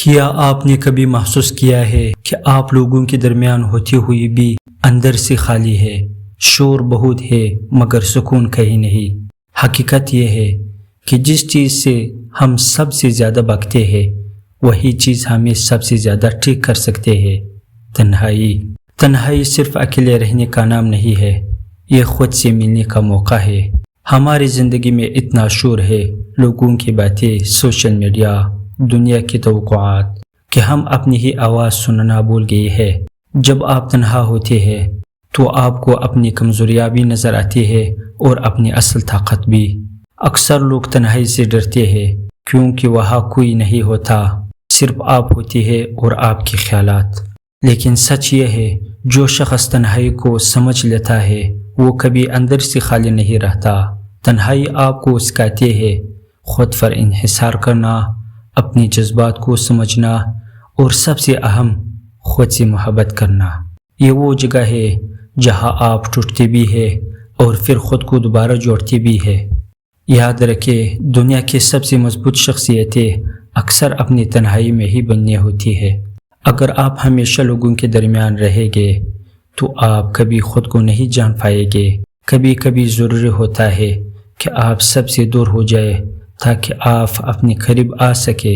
کیا آپ نے کبھی محسوس کیا ہے کہ آپ لوگوں کے درمیان ہوتے ہوئے بھی اندر سے خالی ہے؟ شور بہت ہے مگر سکون کہیں نہیں۔ حقیقت یہ ہے کہ جس چیز سے ہم سب سے زیادہ بھاگتے ہیں وہی چیز ہمیں سب سے زیادہ ٹھیک کر سکتے ہیں۔ تنہائی صرف اکیلے رہنے کا نام نہیں ہے، یہ خود سے ملنے کا موقع ہے۔ ہماری زندگی میں اتنا شور ہے، لوگوں کی باتیں، سوشل میڈیا، دنیا کی توقعات، کہ ہم اپنی ہی آواز سننا بھول گئے ہیں۔ جب آپ تنہا ہوتے ہیں تو آپ کو اپنی کمزوریاں بھی نظر آتی ہے اور اپنی اصل طاقت بھی۔ اکثر لوگ تنہائی سے ڈرتے ہیں کیونکہ وہاں کوئی نہیں ہوتا، صرف آپ ہوتی ہے اور آپ کے خیالات۔ لیکن سچ یہ ہے، جو شخص تنہائی کو سمجھ لیتا ہے وہ کبھی اندر سے خالی نہیں رہتا۔ تنہائی آپ کو سکھاتی ہے خود پر انحصار کرنا، اپنی جذبات کو سمجھنا اور سب سے اہم خود سے محبت کرنا۔ یہ وہ جگہ ہے جہاں آپ ٹوٹتے بھی ہیں اور پھر خود کو دوبارہ جوڑتے بھی ہیں۔ یاد رکھیں، دنیا کی سب سے مضبوط شخصیتیں اکثر اپنی تنہائی میں ہی بنی ہوتی ہے۔ اگر آپ ہمیشہ لوگوں کے درمیان رہیں گے تو آپ کبھی خود کو نہیں جان پائیں گے۔ کبھی کبھی ضروری ہوتا ہے کہ آپ سب سے دور ہو جائے تاکہ آپ اپنے قریب آ سکے۔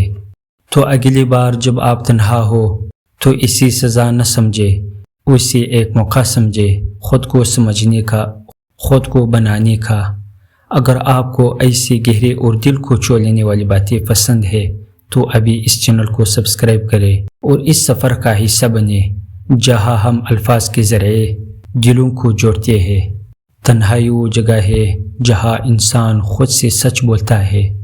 تو اگلی بار جب آپ تنہا ہو تو اسی سزا نہ سمجھے، اسے ایک موقع سمجھے خود کو سمجھنے کا، خود کو بنانے کا۔ اگر آپ کو ایسی گہری اور دل کو چھو لینے والی باتیں پسند ہے تو ابھی اس چینل کو سبسکرائب کریں اور اس سفر کا حصہ بنیں جہاں ہم الفاظ کے ذریعے دلوں کو جوڑتے ہیں۔ تنہائی وہ جگہ ہے جہاں انسان خود سے سچ بولتا ہے۔